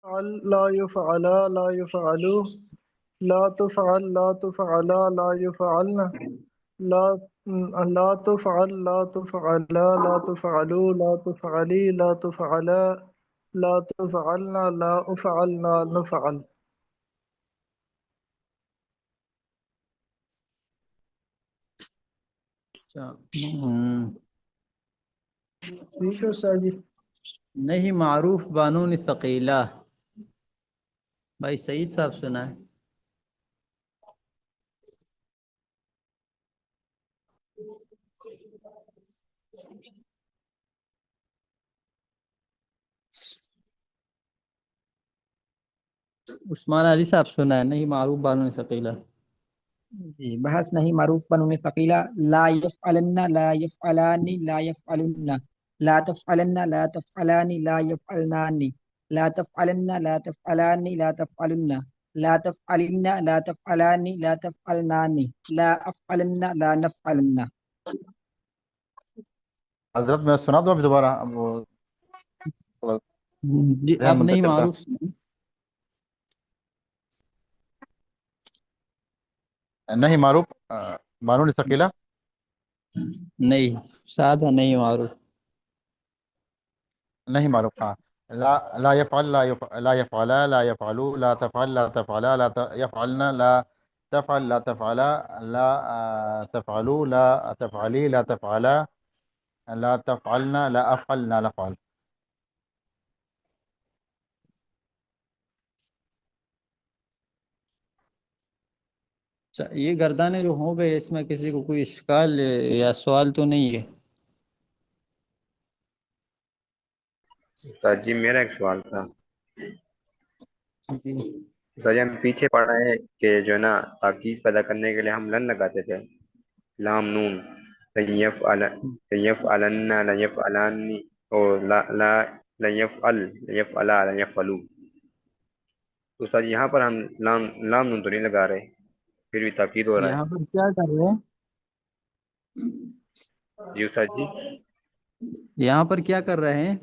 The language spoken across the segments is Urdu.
فعل لا يفعلا لا يفعلوا لا تفعل لا تفعلا لا يفعلن لا لا تفعل لا تفعلا لا تفعلوا لا تفعلي لا تفعلا لا تفعلنا لا أفعلنا نفعل. ٹھیک ہے استاد جی. نہیں معروف بانون ثقیلہ. بھائی سعید صاحب سنا ہے؟ عثمان علی صاحب سنا ہے؟ نہیں معروف بانون ثقیلہ. جی بحث نہیں معروف بنون ثقیلہ. لا یفعلن لا یفعلان لا یفعلن لا تفعلن لا تفعلان لا یفعلنان لا تفعلن لا تفعلان لا تفعلن لا تفعلن لا تفعلان لا تفعلنان لا افعلن لا نفعلن. حضرت میں سنا دوں ابھی دوبارہ، اب وہ جی ذہن اب نہیں منتقل تھا. معروف سنا. نہیں معروف بانون ثقیلہ. نہیں سادہ نہیں معروف. نہیں معروف. ہاں لا يفعل لا يفعلا لا يفعلوا لا تفعل لا تفعلا لا يفعلنا لا تفعل لا تفعلا لا تفعلوا لا تفعلي لا تفعلا لا تفعلنا لا افعلنا نفعل. یہ گردانے جو ہو گئے اس میں کسی کو کوئی اشکال یا سوال تو نہیں ہے؟ استاد جی میرا ایک سوال تھا. جی استاد جی ہم پیچھے پڑھ رہے ہیں کہ جو ہے نا تاکید پیدا کرنے کے لیے ہم لن لگاتے تھے، لام نون، لن يفعل لن يفعلن لن يفعلان اور لا لن يفعل لن يفعلا لن يفعلوا. استاد جی یہاں پر ہم لام نون تو نہیں لگا رہے، پھر بھی تاکید ہو رہا یہاں ہے. پر کیا کر رہے ہیں؟ جی استاد جی. یہاں پر کیا کر رہے ہیں؟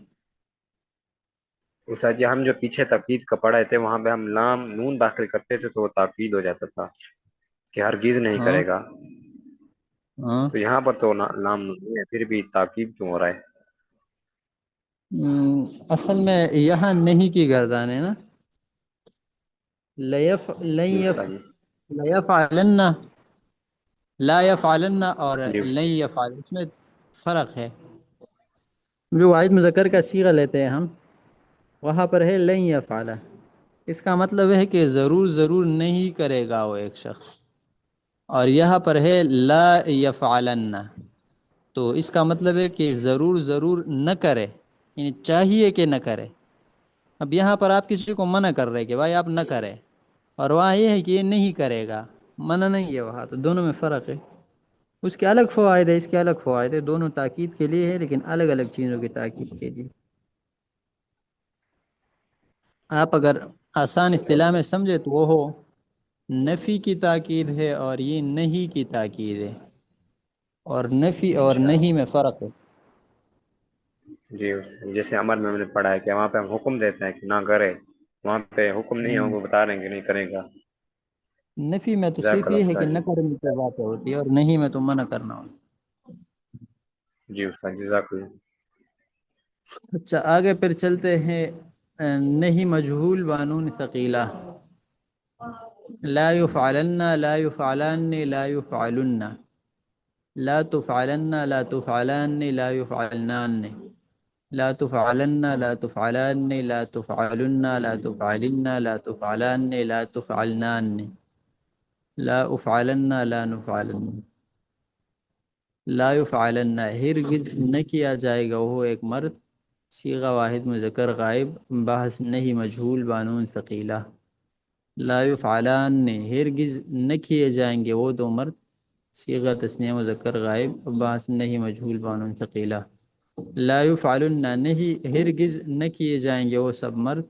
استاد جی ہم جو پیچھے تاکید کا پڑھے تھے وہاں پہ ہم لام نون داخل کرتے تھے تو وہ تاکید ہو جاتا تھا کہ ہرگز نہیں ہاں کرے گا. ہاں تو یہاں پر تو لام نون نہیں ہے، پھر بھی تاکید کیوں ہو رہا ہے؟ اصل میں یہاں نہیں کی گردان ہے نا. جی استاد جی. لیفعلن لا یفعلن اور جی لن یفعل، اس میں فرق ہے. جو واحد مذکر کا صیغہ لیتے ہیں ہم، وہاں پر ہے لن یفعل. اس کا مطلب ہے کہ ضرور ضرور نہیں کرے گا وہ ایک شخص. اور یہاں پر ہے لا یفعلن، تو اس کا مطلب ہے کہ ضرور ضرور نہ کرے، یعنی چاہیے کہ نہ کرے. اب یہاں پر آپ کسی کو منع کر رہے کہ بھائی آپ نہ کرے، اور وہاں یہ ہے کہ یہ نہیں کرے گا، منع نہیں ہے وہاں. تو دونوں میں فرق ہے. اس کے الگ فوائد ہے، اس کے الگ فوائد ہے. دونوں تاکید کے لیے ہے لیکن الگ الگ چیزوں کی تاکید کے لیے. آپ اگر آسان اصطلاح میں سمجھے تو وہ ہو نفی کی تاکید ہے اور یہ نہیں کی تاکید ہے، اور نفی اور اچھا نہیں میں فرق ہے. جی جیسے امر میں ہم نے پڑھا ہے کہ وہاں پہ ہم حکم دیتے ہیں کہ نہ کرے، وہاں پہ حکم نہیں ہے، وہ بتا رہے ہیں کہ نہیں کرے گا. نفی میں تو جزاک صرف اللہ یہ ہے کہ استاد نہ جی. کرنے کی بات ہوتی ہے، اور نہیں میں تو منع کرنا ہوتا. جی استاد جزاک اللہ. اچھا آگے پھر چلتے ہیں. نہیں مجہول بانون ثقیلہ. لا يفعلن لا يفعلان لا يفعلن لا تفعلن لا تفعلان لا يفعلنان لا تفعلن لا تفعلان لا تفعلن لا تفعلن لا تفعلان لا تفعلنان لا افعلن لا نفعلن. لا يفعلن ہرگز نہ کیا جائے گا وہ ایک مرد، صیغہ واحد مذکر غائب، بحث نہیں مجہول بانون ثقیلہ. لا يفعلان ہرگز نہ کیے جائیں گے وہ دو مرد، صیغہ تثنیہ مذکر غائب، بحث نہیں مجہول بانون ثقیلہ. لا يفعلن نہیں ہرگز نہ کیے جائیں گے وہ سب مرد،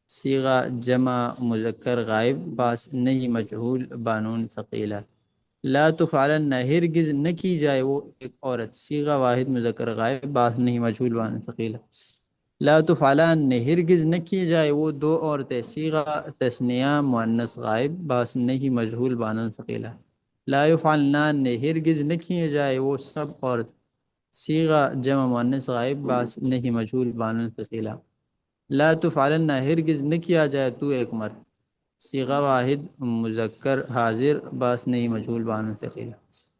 صیغہ جمع مذکر غائب، بحث نہیں مجہول بانون ثقیلہ. لا تفعلن ہرگز نہ کی جائے وہ ایک عورت، صیغہ واحد مذکر غائب، بحث نہیں مجہول بانون ثقیلہ. لا تفعلان ہرگز نہ کیے جائے وہ دو عورتیں، صیغہ تثنیہ مؤنث غائب باس نہیں مجہول بانن ثقیلہ. لا یفعلان ہرگز نہ کیے جائے وہ سب عورت، صیغہ جمع مؤنث غائب باس نہیں مجہول بانن ثقیلہ. لا تفعلن ہرگز نہ کیا جائے تو ایک مرد، صیغہ واحد مذکر حاضر باس نہیں مجہول بانن ثقیلہ.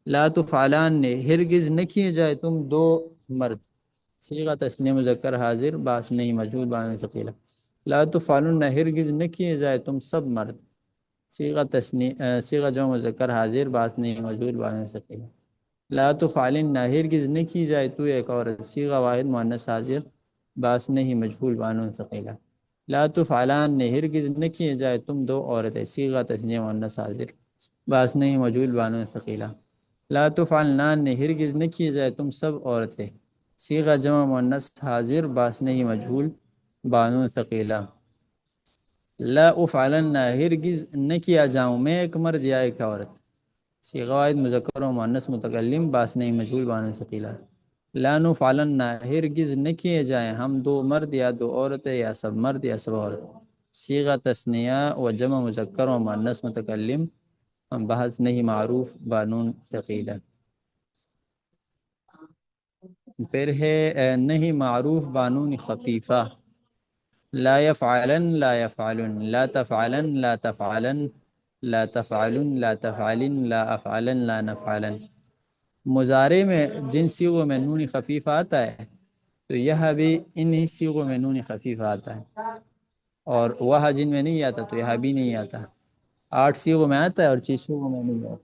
لا تفعلان ہرگز نہ کیے جائے تم دو مرد، صیغہ تثنیہ مذکر حاضر باس نہیں مجہول بانن ثقیلہ. لا تفعلن ہرگز نہ کیے جائے تم سب مرد، صیغہ جمع مذکر حاضر باس نہیں مجہول بانن ثقیلہ. لا تفعلن ہرگز نہ کی جائے تو ایک عورت، صیغہ واحد مؤنث حاضر باس نہیں مجہول بانن ثقیلہ. لا تفعلان ہرگز نہ کیے جائے تم دو عورتیں، صیغہ تثنیہ مؤنث حاضر باس نہیں مجہول بانن ثقیلہ. لا تفعلان ہرگز نہ کیے جائے تم سب عورتیں، صیغہ جمع مؤنث حاضر باس نہیں مجہول بانون ثقیلہ. لا افعلن ہرگز نہ کیا جاؤں میں ایک مرد یا ایک عورت، صیغہ واحد مذکر و مؤنث متکلم باس نہیں مجہول بانون ثقیلہ. لا نفعلن ہرگز نہ کیے جائیں ہم دو مرد یا دو عورتیں یا سب مرد یا سب عورت، صیغہ تثنیہ و جمع مذکر و مؤنث متکلم بحث نہیں معروف بانون ثقیلہ. پھر ہے نہیں معروف بانون خفیفہ. لا یفعلن لا یفعلن، لا تفعلن لا تفعلن، لا تفعلن لا تفعلن، لا افعلن لا نفعلن. مضارع میں جن صیغوں میں نون خفیفہ آتا ہے تو یہ بھی انہی صیغوں میں نون خفیفہ آتا ہے، اور وہ جن میں نہیں آتا تو یہ بھی نہیں آتا. 8 صیغوں میں آتا ہے اور 6 صیغوں میں نہیں آتا.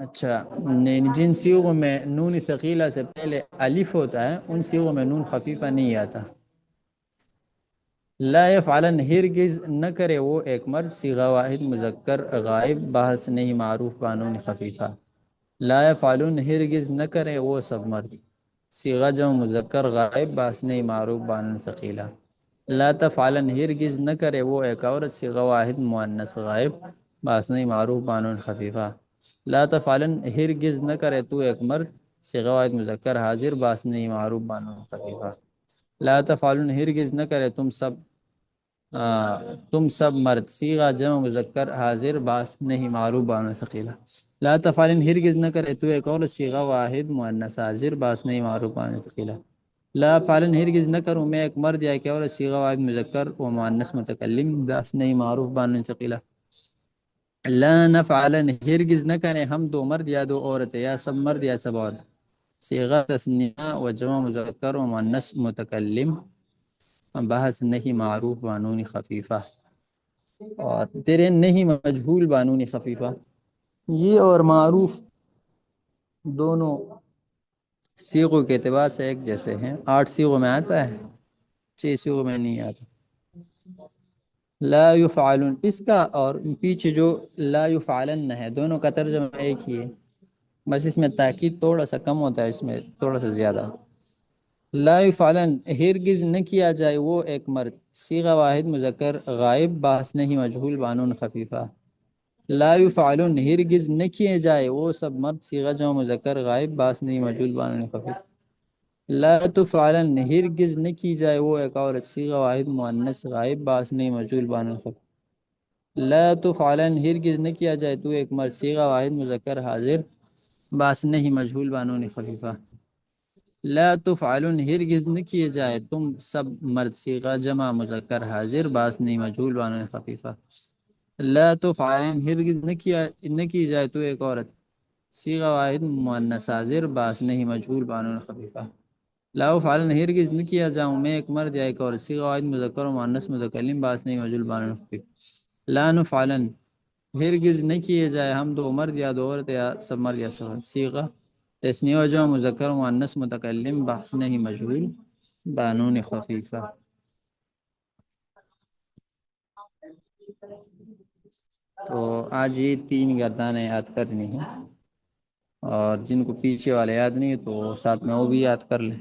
اچھا، جن صیغوں میں نون ثقیلہ سے پہلے الف ہوتا ہے ان صیغوں میں نون خفیفہ نہیں آتا. لا یفعلن ہرگز نہ کرے وہ ایک مرد، صیغہ واحد مذکر غائب بحث نہیں معروف بانون خفیفہ. لا یفعلن ہرگز نہ کرے وہ سب مرد، صیغہ جمع مذکر غائب بحث نہیں معروف بانون ثقیلہ. لا تفعلن ہرگز نہ کرے وہ ایک عورت، صیغہ واحد مؤنث غائب باس نہیں معروف بانون خفیفہ. لا تفعلن ہرگز نہ کرے تو ایک مرد، صیغہ واحد مذکر حاضر باس نہیں معروف بانون خفیفہ. لا تفعلن ہرگز نہ کرے تم سب مرد، صیغہ جمع مذکر حاضر باس نہیں معروف بانون ثقیلہ. لا تفعلن ہرگز نہ کرے تو ایک عورت، صیغہ واحد مؤنث حاضر باس نہیں معروف بانون ثقیلہ. لا افعلن ہرگز نہ کروں میں ایک مرد یا ایک عورت، صیغہ واحد مذکر و مؤنث متکلم باس نہیں معروف بانون ثقیلہ. لا نفعلن ہرگز نہ کریں ہم دو مرد یا دو عورتیں یا سب مرد یا سب عورت، صیغہ تثنیہ و جمع مذکر و مؤنث متکلم بحث نہیں معروف بانون خفیفہ. اور تیرے نہیں مجہول بانون خفیفہ، یہ اور معروف دونوں صیغوں کے اعتبار سے ایک جیسے ہیں. 8 صیغوں میں آتا ہے، 6 صیغوں میں نہیں آتا. لا یفعلن اس کا اور پیچھے جو لا یفعلن ہے دونوں کا ترجمہ ایک ہی ہے، بس اس میں تاکید تھوڑا سا کم ہوتا ہے، اس میں تھوڑا سا زیادہ. لا یفعلن ہرگز نہ کیا جائے وہ ایک مرد، صیغہ واحد مذکر غائب باس نہیں مجہول بانون خفیفہ. لا یفعلن ہرگز نہ کیے جائے وہ سب مرد، صیغہ جمع مذکر غائب باس نہیں مجہول بانون خفیفہ. لا تفعلن ہرگز نہ کی جائے وہ ایک عورت، صیغہ واحد مؤنث غائب باس نہیں مجہول بانون خفیفہ. لا تفعلن ہرگز نہ کیا جائے تو ایک مرد، صیغہ واحد مذکر حاضر باس نہیں مجہول بانون خفیفہ. لا تفعلن ہرگز نہ کیے جائے تم سب مرد، صیغہ جمع مذکر حاضر باس نہیں مجہول بانون خفیفہ. لا تفعلن ہرگز نہ کی جائے تو ایک عورت، صیغہ واحد مؤنث حاضر باس نہیں مجہول بانون خفیفہ. لا افعلن ہرگز نہ کیا جاؤں میں ایک مرد یا ایک عورت، صیغہ واحد مذکر و مؤنث متکلم باس نہیں مجہول بانون خفیفہ. لا نفعلن ہرگز نہ کیے جائے ہم دو مرد یا دو عورت یا سب مرد یا سب عورت، صیغہ تثنیہ و جمع مذکر و مؤنث متکلم بحث نہیں مجہول بانون خفیفہ. تو آج یہ 3 گردانیں یاد کرنی ہیں، اور جن کو پیچھے والے یاد نہیں تو ساتھ میں وہ بھی یاد کر لیں.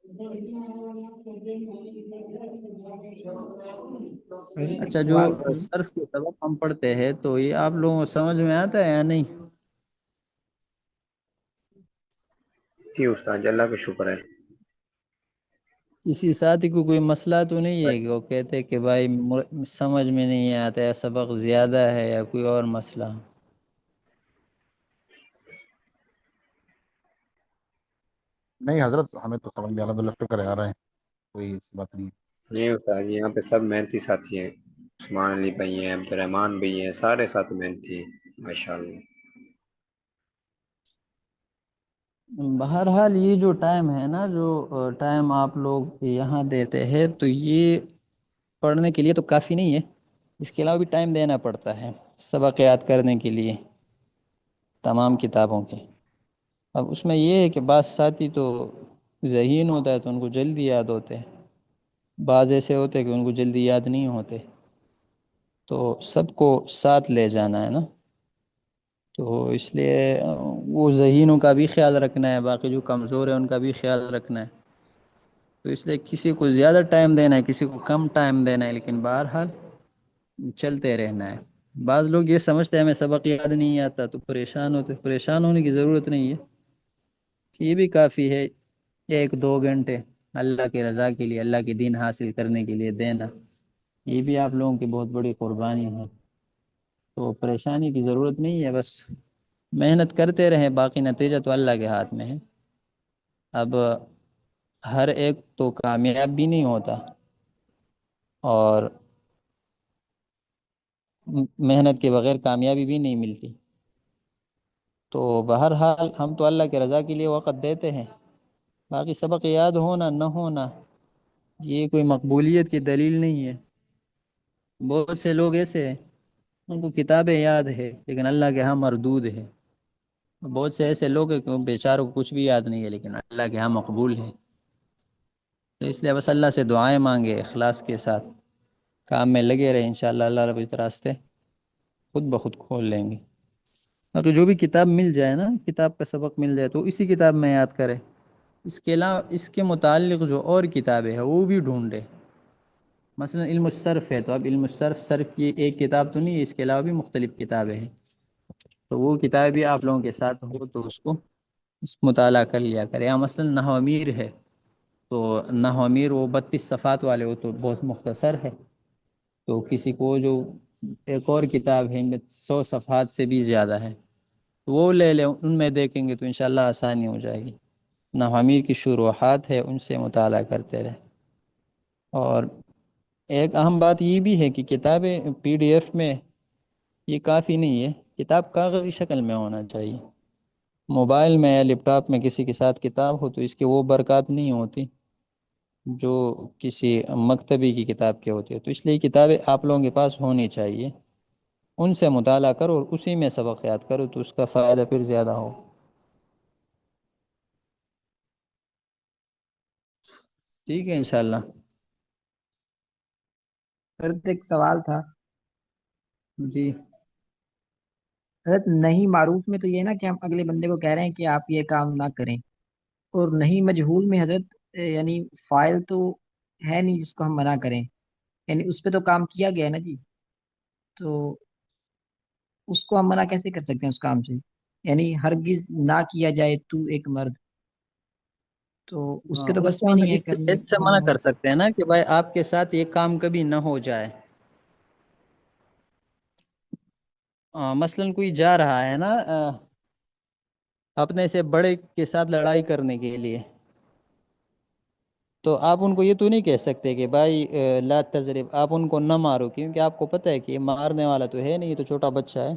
حضرت ایک اچھا، جو سوال تھا جی۔ صرف کے سبق ہم پڑھتے ہیں تو یہ آپ لوگوں کو سمجھ میں آتا ہے یا نہیں؟ جی استاد اللہ کا شکر ہے۔ کسی ساتھی کو کوئی مسئلہ تو نہیں ہے کہ وہ کہتے کہ بھائی سمجھ میں نہیں آتا ہے، سبق زیادہ ہے یا کوئی اور مسئلہ؟ نہیں حضرت، ہمیں تو سمجھ میں الحمد للہ شکر ہے آ رہے ہیں، کوئی بات نہیں۔ نہیں استاد یہاں پہ سب محنتی ساتھی ہیں، عثمان علی بھائی ہیں، عبد الرحمان بھائی ہیں، سارے ساتھی محنتی ہیں ماشاء اللہ۔ بہرحال یہ جو ٹائم ہے نا، جو ٹائم آپ لوگ یہاں دیتے ہیں، تو یہ پڑھنے کے لیے تو کافی نہیں ہے، اس کے علاوہ بھی ٹائم دینا پڑتا ہے سبق یاد کرنے کے لیے تمام کتابوں کے۔ اب اس میں یہ ہے کہ بعض ساتھی تو ذہین ہوتا ہے تو ان کو جلدی یاد ہوتے ہیں، بعض ایسے ہوتے ہیں کہ ان کو جلدی یاد نہیں ہوتے، تو سب کو ساتھ لے جانا ہے نا، تو اس لیے وہ ذہینوں کا بھی خیال رکھنا ہے، باقی جو کمزور ہے ان کا بھی خیال رکھنا ہے، تو اس لیے کسی کو زیادہ ٹائم دینا ہے، کسی کو کم ٹائم دینا ہے، لیکن بہرحال چلتے رہنا ہے۔ بعض لوگ یہ سمجھتے ہیں ہمیں سبق یاد نہیں آتا تو پریشان ہوتے، پریشان ہونے کی ضرورت نہیں ہے، یہ بھی کافی ہے 1-2 گھنٹے اللہ کی رضا کے لیے، اللہ کے دین حاصل کرنے کے لیے دینا، یہ بھی آپ لوگوں کی بہت بڑی قربانی ہے، تو پریشانی کی ضرورت نہیں ہے، بس محنت کرتے رہیں، باقی نتیجہ تو اللہ کے ہاتھ میں ہے۔ اب ہر ایک تو کامیاب بھی نہیں ہوتا، اور محنت کے بغیر کامیابی بھی نہیں ملتی، تو بہرحال ہم تو اللہ کے رضا کے لیے وقت دیتے ہیں، باقی سبق یاد ہونا نہ ہونا یہ کوئی مقبولیت کی دلیل نہیں ہے۔ بہت سے لوگ ایسے ہیں ان کو کتابیں یاد ہے لیکن اللہ کے ہاں مردود ہے، بہت سے ایسے لوگ ہیں کہ بیچاروں کو کچھ بھی یاد نہیں ہے لیکن اللہ کے ہاں مقبول ہے، تو اس لیے بس اللہ سے دعائیں مانگے، اخلاص کے ساتھ کام میں لگے رہے، انشاءاللہ اللہ رب اس راستے خود بخود کھول لیں گے۔ اور جو بھی کتاب مل جائے نا، کتاب کا سبق مل جائے تو اسی کتاب میں یاد کرے، اس کے علاوہ اس کے متعلق جو اور کتابیں ہیں وہ بھی ڈھونڈے، مثلا علم الصرف ہے تو اب علم الصرف صرف کی ایک کتاب تو نہیں ہے، اس کے علاوہ بھی مختلف کتابیں ہیں، تو وہ کتاب بھی آپ لوگوں کے ساتھ ہو تو اس کو مطالعہ کر لیا کرے، یا مثلا نحو امیر ہے تو نحو امیر وہ 32 صفحات والے ہو تو بہت مختصر ہے، تو کسی کو جو ایک اور کتاب ہے ان میں 100 صفحات سے بھی زیادہ ہے وہ لے لیں، ان میں دیکھیں گے تو انشاءاللہ آسانی ہو جائے گی۔ نحو امیر کی شروحات ہے ان سے مطالعہ کرتے رہے، اور ایک اہم بات یہ بھی ہے کہ کتابیں PDF میں یہ کافی نہیں ہے، کتاب کاغذی شکل میں ہونا چاہیے، موبائل میں یا لیپ ٹاپ میں کسی کے ساتھ کتاب ہو تو اس کے وہ برکات نہیں ہوتی جو کسی مکتبی کی کتاب کے ہوتی ہے، تو اس لیے کتابیں آپ لوگوں کے پاس ہونی چاہیے، ان سے مطالعہ کرو اور اسی میں سبق یاد کرو تو اس کا فائدہ پھر زیادہ ہو۔ ٹھیک ہے انشاءاللہ۔ حضرت ایک سوال تھا، جی حضرت نہیں معروف میں تو یہ نا کہ ہم اگلے بندے کو کہہ رہے ہیں کہ آپ یہ کام نہ کریں، اور نہیں مجہول میں حضرت یعنی فاعل تو ہے نہیں جس کو ہم منع کریں، یعنی اس پہ تو کام کیا گیا ہے نا جی، تو اس کو ہم منع کیسے کر سکتے ہیں اس کام سے؟ یعنی ہرگز نہ کیا جائے تو ایک مرد، تو اس کے تو اس بس کو میں ہم نہیں ہے کہ اس سے منع کر سکتے ہیں نا کہ بھائی آپ کے ساتھ یہ کام کبھی نہ ہو جائے، مثلا کوئی جا رہا ہے نا اپنے سے بڑے کے ساتھ لڑائی کرنے کے لیے، تو آپ ان کو یہ تو نہیں کہہ سکتے کہ بھائی لا تضرب، آپ ان کو نہ مارو، کیونکہ آپ کو پتہ ہے کہ یہ مارنے والا تو ہے نہیں، یہ تو چھوٹا بچہ ہے،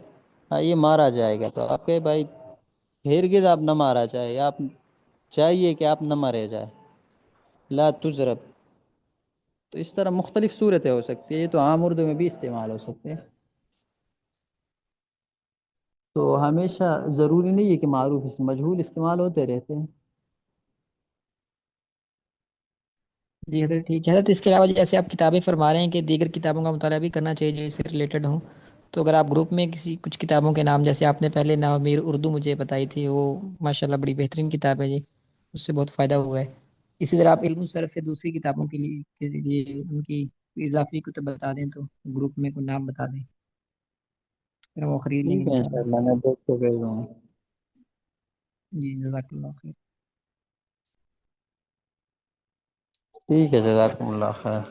ہاں یہ مارا جائے گا، تو آپ کہے بھائی ہرگز آپ نہ مارا جائے، آپ چاہیے کہ آپ نہ مارے جائے، لا تضرب، تو اس طرح مختلف صورتیں ہو سکتی ہے، یہ تو عام اردو میں بھی استعمال ہو سکتے ہیں، تو ہمیشہ ضروری نہیں ہے کہ معروف مجہول استعمال ہوتے رہتے ہیں۔ جی حضرت ٹھیک ہے حضرت، اس کے علاوہ جیسے آپ کتابیں فرما رہے ہیں کہ دیگر کتابوں کا مطالعہ بھی کرنا چاہیے جو اس سے ریلیٹڈ ہوں، تو اگر آپ گروپ میں کسی کچھ کتابوں کے نام، جیسے آپ نے پہلے نامیر اردو مجھے بتائی تھی، وہ ماشاءاللہ بڑی بہترین کتاب ہے جی، اس سے بہت فائدہ ہوا ہے، اسی طرح آپ علم الصرف سے دوسری کتابوں کے لیے ان کی اضافی کتب بتا دیں تو گروپ میں کوئی نام بتا دیں، پھر وہ خرید لیں گے ٹھیک ہے انشاءاللہ۔ انشاءاللہ میں دیکھ کے بھیج دوں گا۔ جی جزاک اللہ خیر۔ ٹھیک ہے، جزاکم اللہ خیر۔